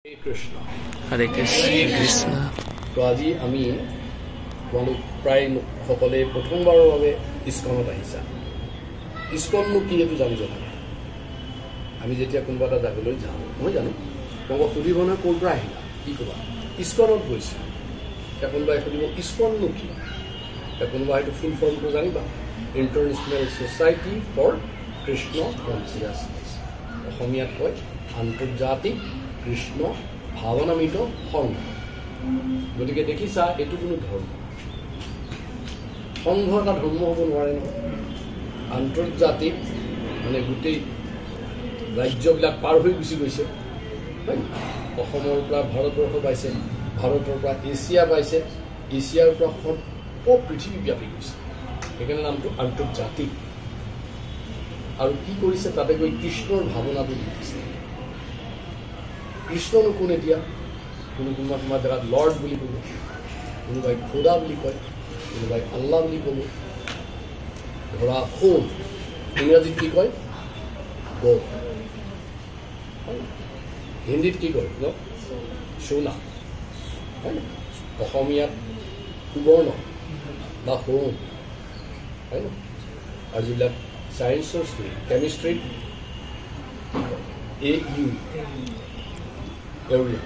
Hare Krishna. Hare Krishna. তো আজি আমি তোমালোক প্ৰায় সকলে প্ৰথমবাৰৰ বাবে ইস্কনত আহিছা। ইস্কননো কি এইটো জানিব লাগে। আমি যেতিয়া কোনোবা এটা জাগালৈ যাওঁ মই জানো তোমাক সুধিব নহয় ক'ৰ পৰা আহিলা কি ক'বা ইস্কনত গৈছা। এতিয়া কোনোবাই সুধিব ইস্কননো কি, এতিয়া কোনোবা হয়তো ফুল ফৰ্মটো জানিবা international society for Krishna consciousness, অসমীয়াত কয় আন্তৰ্জাতিক কৃষ্ণ ভাৱনামিত সংঘ। গতিকে দেখিছা এইটো কোনো ধৰ্ম, সংঘ এটা ধৰ্ম হ'ব নোৱাৰে নহয়। আন্তৰ্জাতিক মানে গোটেই ৰাজ্যবিলাক পাৰ হৈ গুচি গৈছে, হয়। অসমৰ পৰা ভাৰতবৰ্ষ পাইছে, ভাৰতৰ পৰা এছিয়া পাইছে, এছিয়াৰ পৰা পৃথিৱী ব্যাপি গৈছে, সেইকাৰণে নামটো আন্তৰ্জাতিক। আৰু কি কৰিছে তাতে গৈ কৃষ্ণৰ ভাৱনাটো লিখিছে। কৃষ্ণনো কোন এতিয়া কোনোবা জেগাত লৰ্ড বুলি ক'ব, কোনোবাই খোদা বুলি কয়, কোনোবাই আল্লাহ বুলি ক'ব। ধৰা সোণ ইংৰাজীত কি কয় গড, হিন্দীত কি কয় ন সোণা, হয় ন, অসমীয়াত সুবৰ্ণ বা সোণ, হয় ন। আৰু যিবিলাক চায়েন্সৰ ষ্টুডেণ্ট কেমিষ্ট্ৰিত AU এউৰিয়া।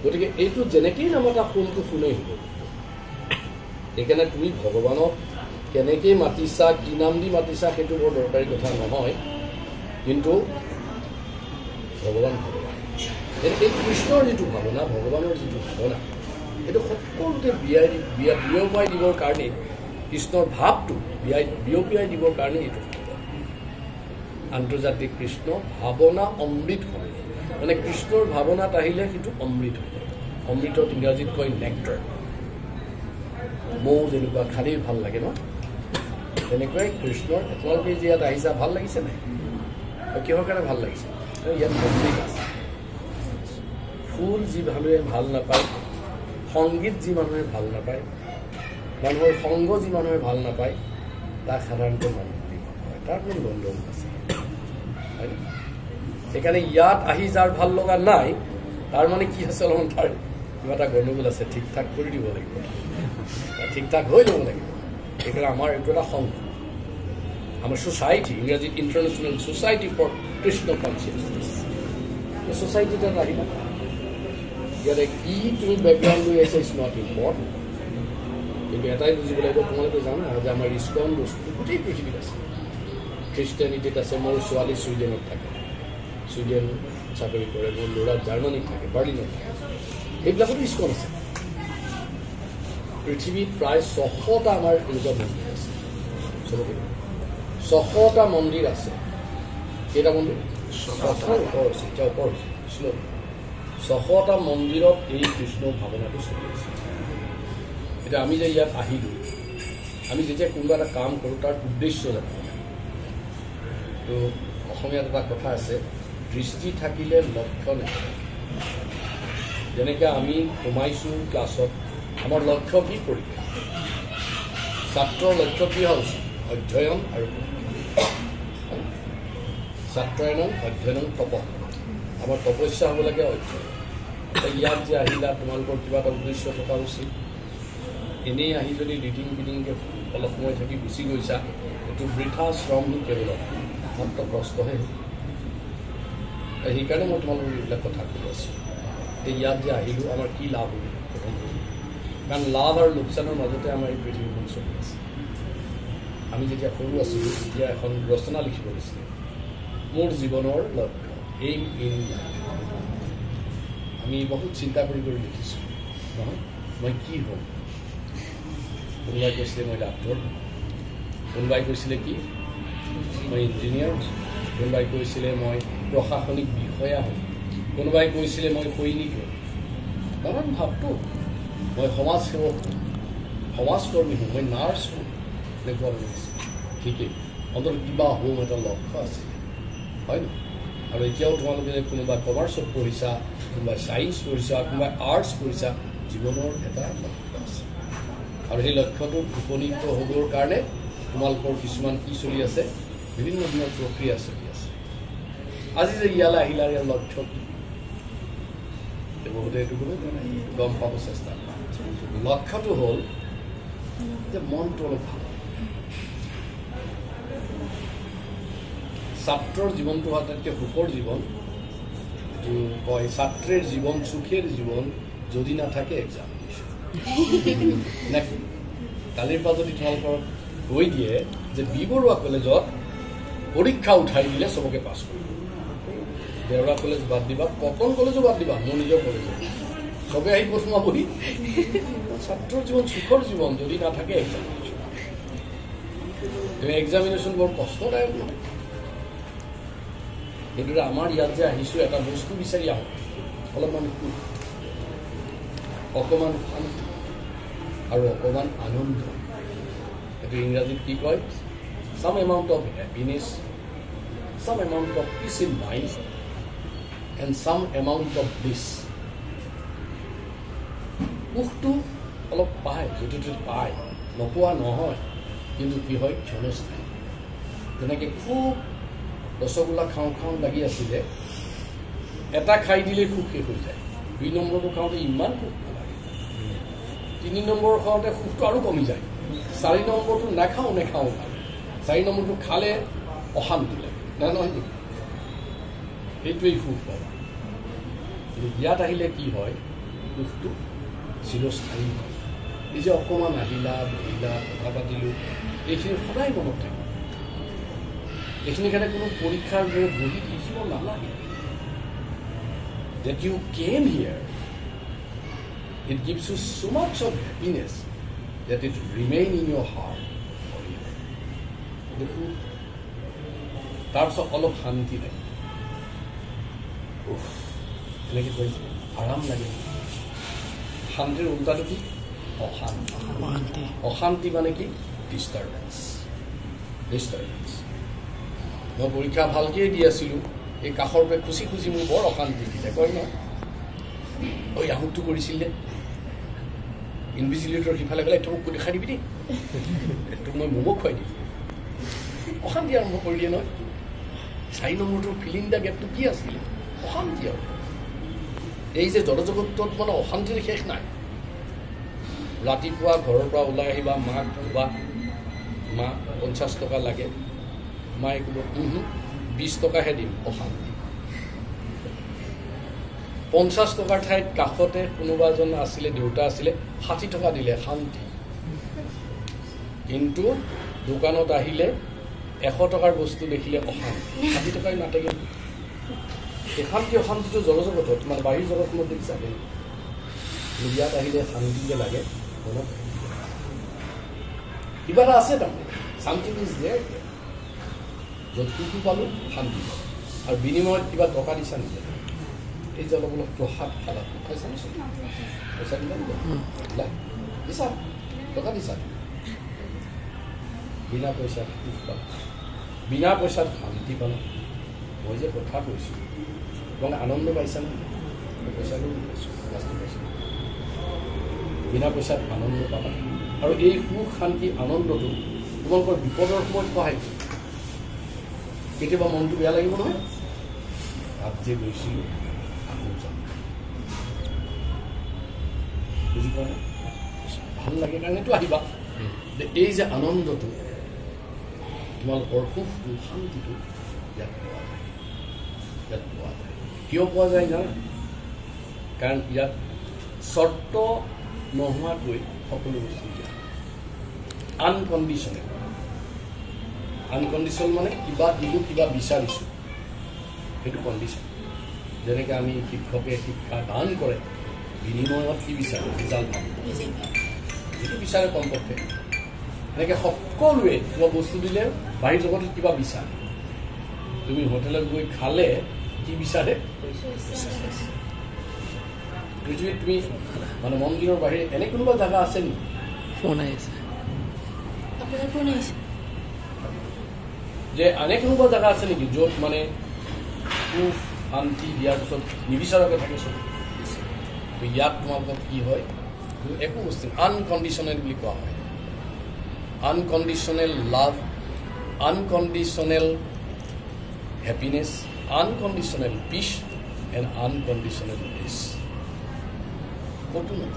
গতিকে এইটো যেনেকেই নামাতা সোণটো সোণেই হ'ব। সেইকাৰণে তুমি ভগৱানক কেনেকৈ মাতিছা, কি নাম দি মাতিছা সেইটো বৰ দৰকাৰী কথা নহয়, কিন্তু ভগৱান এই কৃষ্ণৰ যিটো ভাৱনা, ভগৱানৰ যিটো ভাৱনা, এইটো সকলোতে বিয়পাই দিবৰ কাৰণে, কৃষ্ণৰ ভাৱটো বিয়পিয়াই দিবৰ কাৰণে এইটো আন্তৰ্জাতিক কৃষ্ণ ভাৱনা অমৃত হয়। মানে কৃষ্ণৰ ভাৱনাত আহিলে সেইটো অমৃত হৈ যায়। অমৃতত ইংৰাজীত কয় নেক্টাৰ। মৌ যেনেকুৱা খালেই ভাল লাগে ন, তেনেকুৱাই কৃষ্ণৰ তোমালোকে যে ইয়াত আহিছা ভাল লাগিছে নাই? কিহৰ কাৰণে ভাল লাগিছে? ইয়াত অমৃত আছে। ফুল যি মানুহে ভাল নাপায়, সংগীত যি মানুহে ভাল নাপায়, মানুহৰ সংগ যি মানুহে ভাল নাপায়, তাক সাধাৰণতে মানুহ বুলি নকয়, তাৰ কোনো গণ্ডগোল আছে। সেইকাৰণে ইয়াত আহি যাৰ ভাল লগা নাই তাৰ মানে কি আছে, অলপমান তাৰ কিবা এটা গণ্ডগোল আছে, ঠিক ঠাক কৰি দিব লাগিব, ঠিক ঠাক হৈ যাব লাগিব। সেইকাৰণে আমাৰ এইটো এটা সংঘ, আমাৰ ছ'চাইটি, ইংৰাজীত international society for Krishna consciousness. Society এটাত আহিবা, ইয়াতে কি তুমি বেকগ্ৰাউণ্ড লৈ আহিছা ইজ নট ইম্পৰ্টেণ্ট, কিন্তু এটাই বুজিব লাগিব, তোমালোকে জানা যে আমাৰ ইস্কন বস্তু গোটেই পৃথিৱীত আছে। খ্ৰীষ্টিয়ানিটিত আছে, মোৰ ছোৱালী ছুইডেনত থাকে, ছুইডেন চাকৰি কৰে, মোৰ ল'ৰা জাৰ্মানীত থাকে, বাৰ্লিনত থাকে, সেইবিলাকতো ইস্কন আছে। পৃথিৱীত প্ৰায় 600টা আমাৰ এনেকুৱা মন্দিৰ আছে, 600টা মন্দিৰ আছে। কেইটা মন্দিৰ? 600টা মন্দিৰত এই কৃষ্ণ ভাৱনাটো চলি আছে। এতিয়া আমি যে ইয়াত আহিলোঁ, আমি যেতিয়া কোনোবা এটা কাম কৰোঁ তাৰ উদ্দেশ্য জানো। তো অসমীয়াত এটা কথা আছে, দৃষ্টি থাকিলে লক্ষ্য নাথাকে। যেনেকৈ আমি সোমাইছোঁ ক্লাছত, আমাৰ লক্ষ্য কি? পৰীক্ষা। ছাত্ৰৰ লক্ষ্য কি হোৱা উচিত? অধ্যয়ন আৰু ছাত্ৰায়ন অধ্যয়ন তপ। আমাৰ তপস্যা হ'ব লাগে অধ্যয়ন। ইয়াত যে আহিলা তোমালোকৰ কিবা এটা উদ্দেশ্য থকা উচিত। এনেই আহি যদি ৰিডিং বিডিংকৈ অলপ সময় থাকি গুচি গৈছা, এইটো বৃথা শ্ৰমটো কেৱল মাত্ৰ কষ্টহে। সেইকাৰণে মই তোমালোকক এইবিলাক কথা কৈ আছোঁ। ইয়াত যে আহিলোঁ আমাৰ কি লাভ হ'ব প্ৰথম, কাৰণ লাভ আৰু লোকচানৰ মাজতে আমাৰ এই পৃথিৱীখন চলি আছে। আমি যেতিয়া সৰু আছিলোঁ তেতিয়া এখন ৰচনা লিখিব দিছিলে, মোৰ জীৱনৰ লক্ষ্য, এইম ইন লাইফ। আমি বহুত চিন্তা কৰি লিখিছোঁ, নহয় মই কি হ'ম। কোনোবাই কৈছিলে মই ডাক্তৰ, কোনোবাই কৈছিলে কি মই ইঞ্জিনিয়াৰ, কোনোবাই কৈছিলে মই প্ৰশাসনিক বিষয়া হ'ম, কোনোবাই কৈছিলে মই সৈনিক হ'ম। কাৰণ ভাৱটো মই সমাজসেৱক হ'ম, সমাজকৰ্মী হ'ম, মই নাৰ্ছ হ'ম, এনেকুৱা লাগিছে। ঠিকেই, অন্তত কিবা হ'ম এটা লক্ষ্য আছে, হয় ন। আৰু এতিয়াও তোমালোকে কোনোবাই কমাৰ্চত পঢ়িছা, কোনোবাই ছায়েন্স পঢ়িছা, কোনোবাই আৰ্টছ পঢ়িছা, জীৱনৰ এটা লক্ষ্য আছে। আৰু সেই লক্ষ্যটোত উপনীত হ'বৰ কাৰণে তোমালোকৰ কিছুমান কি চলি আছে, বিভিন্ন ধৰণৰ প্ৰক্ৰিয়া চলি আছে। আজি যে ইয়ালৈ আহিলা, ইয়াৰ লক্ষ্য কি? বহুতে এইটো ক'লে গম পাব চেষ্টা লক্ষ্যটো হ'ল যে মনটো অলপ ভাল ছাত্ৰৰ জীৱনটো আটাইতকৈ সুখৰ জীৱন এইটো কয় ছাত্ৰীৰ জীৱন সুখেৰ জীৱন যদি নাথাকে এক্সামিনেশ্যন নেকি কালিৰ পৰা যদি তোমালোকৰ কৈ দিয়ে যে বি বৰুৱা কলেজত পৰীক্ষা উঠাই দিলে চবকে পাছ কৰিব দেওৰা কলেজ বাদ দিবা কটন কলেজো বাদ দিবা মোৰ নিজৰ কলেজ চবে আহি সোমাবহি ছাত্ৰৰ জীৱন সুখৰ জীৱন যদি নাথাকে এক্সামিনেশ্যন এক্সামিনেশ্যন বৰ কষ্টদায়ক নহয় সেইদৰে আমাৰ ইয়াত যে আহিছোঁ এটা বস্তু বিচাৰি আহোঁ অলপমান অকণমান শান্তি আৰু অকণমান আনন্দ এইটো ইংৰাজীত কি কয় some amount of happiness, some amount of peace in mind, and some amount of bliss. সুখটো অলপ পায় য'তে ত'তে পায় নোপোৱা নহয় কিন্তু কি হয় ক্ষণস্থায়ী যেনেকৈ খুব ৰসগোল্লা খাওঁ খাওঁ লাগি আছিলে এটা খাই দিলেই সুখ শেষ হৈ যায় 2 নম্বৰটো খাওঁতে ইমান সুখ নালাগে 3 নম্বৰ খাওঁতে সুখটো আৰু কমি যায় 4 নম্বৰটো নাখাওঁ 4 নম্বৰটো খালে অশান্তি লাগে নহয় নেকি সেইটোৱেই সুখ পাবা কিন্তু ইয়াত আহিলে কি হয় সুখটো চিৰস্থায়ী হয় এই যে অকণমান আহিলা বহিলা কথা পাতিলোঁ এইখিনি সদায় মনত থাকে এইখিনি কাৰণে কোনো পৰীক্ষাৰ দৰে বহি লিখিব নালাগে that you came here it gives you so much of happiness that it remain in your heart forever দেখো তাৰপিছত অলপ শান্তি লাগে এনেকৈ কৈছে আৰাম লাগে শান্তিৰ উল্টাটো কি অশান্তি অশান্তি মানে কি ডিষ্টাৰ্বেঞ্চ মই পৰীক্ষা ভালকৈ দি আছিলোঁ এই কাষৰ পৰা খুচি খুচি মোৰ বৰ অশান্তি দিলে কয় ন ঐ আমুকটো কৰিছিলে ইনভিজিলেটৰ সিফালে গ'লে তোক দেখাই দিবি দেই তোক মই ম'ম' খুৱাই দিম অশান্তি আৰম্ভ কৰি দিয়ে নহয় 4 নম্বৰটোৰ ফিলিং দ্য গেপটো কি আছিলে অশান্তি আৰু এই যে জড়জগতত মানে অশান্তিৰ শেষ নাই ৰাতিপুৱা ঘৰৰ পৰা ওলাই আহিবা মাক বা মা 50 টকা লাগে মায়ে ক'ব 20 টকাহে দিম অশান্তি 50 টকাৰ ঠাইত কাষতে কোনোবা এজন আছিলে দেউতা আছিলে 60 টকা দিলে শান্তি কিন্তু দোকানত আহিলে 100 টকাৰ বস্তু দেখিলে অশান্তি 60 টকাই নাথাকে অশান্তিটো জড়জগতত মানে বাহিৰ জগতখনত দেখিছা ইয়াত আহিলে শান্তিকে লাগে মনত কিবা এটা আছে তাৰমানে শান্তি ইজ দেয়াৰ য'ত সুখো পালোঁ শান্তি আৰু বিনিময়ত কিবা টকা দিছা নেকি এই যে অলপ অলপ প্ৰসাদ খালা খাইছা নে পইচা দিলা দিছা টকা দিছা বিনা পইচাত সুখ পালা বিনা পইচাত শান্তি পালা মই যে কথা কৈছোঁ তোমালোকে আনন্দ পাইছা নে পইচা লৈ পাইছোঁ বিনা পইচাত আনন্দ পাবা আৰু এই সুখ শান্তি আনন্দটো তোমালোকৰ বিপদৰ সময়ত সহায় কৰিব কেতিয়াবা মনটো বেয়া লাগিব নহয় তাত যে গৈছিলোঁ আকৌ যাম বুজি পোৱা নাই ভাল লাগে কাৰণেতো আহিবা এই যে আনন্দটো তোমালোকৰ সুখটো শান্তিটো ইয়াত পোৱা যায় কিয় পোৱা যায় জানা কাৰণ ইয়াত চৰ্ত নোহোৱাকৈ সকলো বস্তু দিয়া আনকণ্ডিশ্যনেল মানে কিবা দিলোঁ কিবা বিচাৰিছোঁ সেইটো কণ্ডিশ্যন যেনেকৈ আমি শিক্ষকে শিক্ষা দান কৰে বিনিময়ত কি বিচাৰে ৰিজাল্ট পাব সেইটো বিচাৰে কমপক্ষে এনেকৈ সকলোৱে কিবা বস্তু দিলে বাহিৰ জগতত কিবা বিচাৰে তুমি হোটেলত গৈ খালে কি বিচাৰে পৃথিৱীত তুমি মানে মন্দিৰৰ বাহিৰে এনে কোনোবা জেগা আছে নেকি ফোন আহিছে যে এনে কোনোবা জেগা আছে নেকি য'ত মানে সুখ শান্তি দিয়াৰ পিছত নিবিচাৰকে থাকে চব ইয়াত তোমালোকক কি হয় একো বস্তু আনকণ্ডিশ্যনেল বুলি কোৱা হয় আনকণ্ডিশ্যনেল লাভ আনকণ্ডিশ্যনেল হেপিনেছ আনকণ্ডিশ্যনেল পিচ এণ্ড আনকণ্ডিশ্যনেল ব্লিছ ক'তো নহয়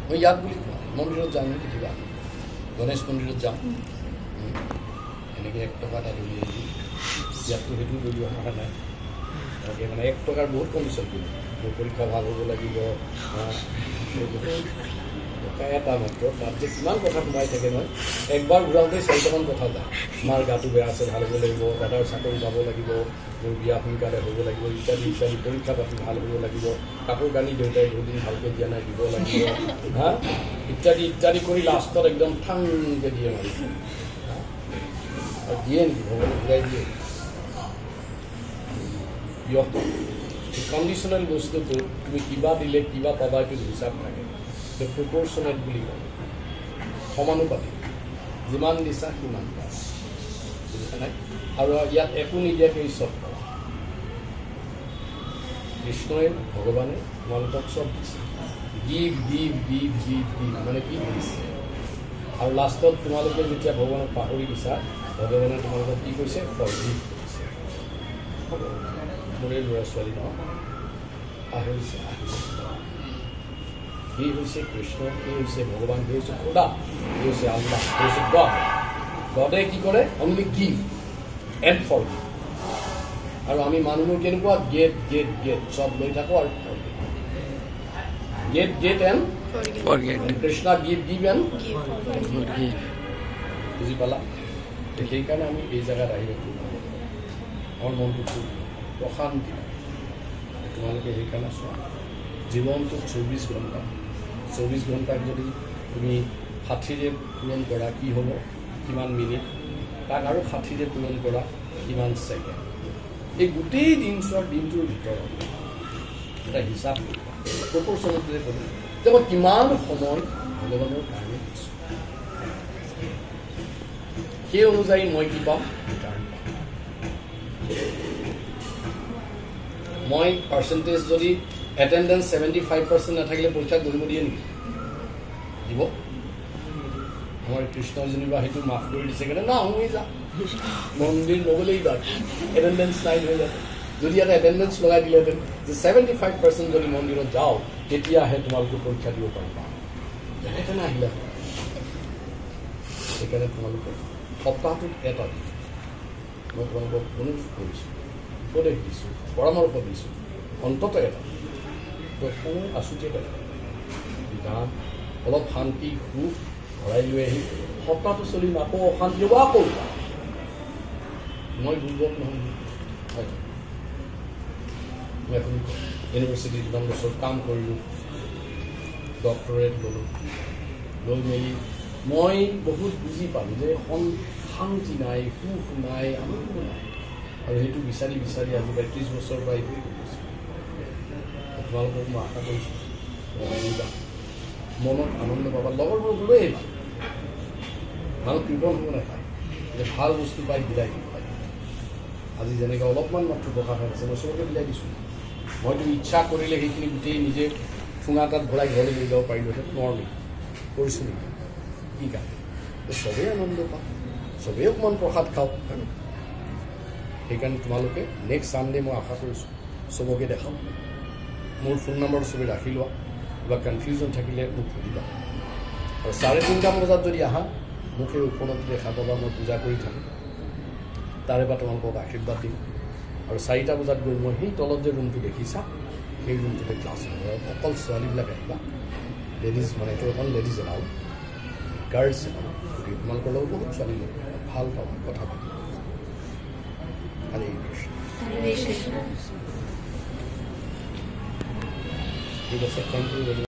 মই ইয়াত বুলি কোৱা মন্দিৰত যাওঁ নেকি কিবা গণেশ মন্দিৰত যাওঁ এনেকৈ 1 টকা এটা উলিয়াই দিওঁ ইয়াততো সেইটো লৈ অহা নাই তাকে মানে 1 টকাৰ বহুত কমিশ্যন দিওঁ মোৰ পৰীক্ষা ভাল হ'ব লাগিব টকা এটা মাত্ৰ তাত যে কিমান কথা সোমাই থাকে নহয় একবাৰ ঘূৰাওঁতে 4টামান কথা যায় মাৰ গাটো বেয়া আছে ভাল হ'ব লাগিব দাদাৰ চাকৰি যাব লাগিব মোৰ বিয়া সোনকালে হ'ব লাগিব ইত্যাদি ইত্যাদি পৰীক্ষা পাতি ভাল হ'ব লাগিব কাপোৰ কানি দেউতাই বহুদিন ভালকৈ দিয়া নাই দিব লাগিব হা ইত্যাদি ইত্যাদি কৰি লাষ্টত একদম ঠাংকৈ দিয়ে মাৰি আৰু দিয়ে নেকি ভগৱানে ঘূৰাই দিয়ে কণ্ডিশ্যনেল বস্তুটো তুমি কিবা দিলে কিবা পাবা এইটো হিচাপ থাকে প্ৰপৰ্চনেট বুলি কয় সমানুপাতি যিমান দিছা সিমান পাবা বুজিছা নাই আৰু ইয়াত একো নিদিয়াকৈ চব পাবা কৃষ্ণই ভগৱানে তোমালোকক চব দিছে give give give give give মানে কি দিছে আৰু লাষ্টত তোমালোকে যেতিয়া ভগৱানক পাহৰি দিছা ভগৱানে তোমালোকক কি কৈছে ফৰগিভ কৰিছে মোৰে ল'ৰা ছোৱালী নহয় পাহৰিছে সি হৈছে কৃষ্ণ সি হৈছে ভগৱান সি হৈছে খোদা সি হৈছে আল্লাহ সি হৈছে গড গডে কি কৰে অনলি গিভ এণ্ড ফৰগিভ আৰু আমি মানুহবোৰ কেনেকুৱা গেট গেট গেট চব লৈ থাকোঁ আৰু get get and Krishna give give and বুজি পালা সেইকাৰণে আমি এই জেগাত আহিলে আমাৰ মনটো খুব অশান্তি তোমালোকে সেইকাৰণে চোৱা জীৱনটো 24 ঘণ্টা 24 ঘণ্টাক যদি তুমি 60ৰে পূৰণ কৰা কি হ'ব কিমান মিনিট তাক আৰু 60ৰে পূৰণ কৰা কিমান ছেকেণ্ড এই গোটেই দিনটোৰ ভিতৰত এটা হিচাপ প্ৰপৰ্চনেটলি ক'লোঁ যে মই কিমান সময় ভগৱানৰ কাৰণে দিছোঁ সেই অনুযায়ী মই কি পাম ৰিটাৰ্ণ পাম মই পাৰ্চেণ্টেজ যদি এটেণ্ডেঞ্চ 75% নাথাকিলে পৰীক্ষাত গঢ়িব দিয়ে নেকি দিব আমাৰ কৃষ্ণই যেনিবা সেইটো মাফ কৰি দিছে কাৰণে না হৈ যা মন্দিৰ নগ'লেই বাকী এটেণ্ডেঞ্চ নাই হৈ যাব যদি এটা এটেণ্ডেঞ্চ লগাই দিলেহেঁতেন যে 75% যদি মন্দিৰত যাওঁ তেতিয়াহে তোমালোকে পৰীক্ষা দিব পাৰিবা যেনে তেনে আহিলে সেইকাৰণে তোমালোকে সপ্তাহটোত এটা দিন মই তোমালোকক অনুৰোধ কৰিছোঁ উপদেশ দিছোঁ পৰামৰ্শ দিছোঁ অন্ততঃ এটা সময় আছুতীয়া পাই গান অলপ শান্তি সুখ ভৰাই লৈ আহি সপ্তাহটো চলি আকৌ অশান্তি হ'ব আকৌ মই বুজক নহয় মই এখন ইউনিভাৰ্চিটিত ইমান বছৰ কাম কৰিলোঁ ডক্টৰেট ল'লোঁ লৈ মেলি মই বহুত বুজি পালোঁ যে শান্তি নাই সুখ নাই আনন্দ নাই আৰু সেইটো বিচাৰি বিচাৰি আজি 32 বছৰ পৰা এইটোৱে কৰিছোঁ তোমালোকক মই আশা কৰিছোঁ মনত আনন্দ পাবা লগৰবোৰ গ'লেই ভাল মানুহ কীৰ্তন হ'ব নাপায় যে ভাল বস্তু পাই বিলাই দিব পায় আজি যেনেকৈ অলপমান মাত্ৰ প্ৰকাশ আছে মই চবকে বিলাই দিছোঁ মইতো ইচ্ছা কৰিলে সেইখিনি গোটেই নিজে ঠুঙা তাত ভৰাই ঘৰলৈ লৈ যাব পাৰিলোহেঁতেন নোৱাৰোঁ কৰিছোঁ নেকি কি কাৰণে চবেই আনন্দ পাওঁ চবেই অকণমান প্ৰসাদ খাওক সেইকাৰণে তোমালোকে নেক্সট ছানডে মই আশা কৰিছোঁ চবকে দেখাম মোৰ ফোন নম্বৰ চবেই ৰাখি লোৱা কিবা কনফিউজন থাকিলে মোক সুধিবা আৰু 3:30 বজাত যদি আহা মোক সেই ওপৰত দেখা পাবা মই পূজা কৰি থাকোঁ তাৰে পৰা তোমালোকক আশীৰ্বাদ দিম আৰু 4টা বজাত গৈ মই সেই তলত যে ৰুমটো দেখিছা সেই ৰুমটোতে ক্লাছ হ'ব অকল ছোৱালীবিলাক আহিবা লেডিজ মানে এইটো অকল লেডিজ এলাও গাৰ্লছ এলাও গতিকে তোমালোকৰ লগত বহুত ছোৱালী লগ ভাল পাব কথা পাতিব হৰে কৃষ্ণ ঠিক আছে থেংক ইউ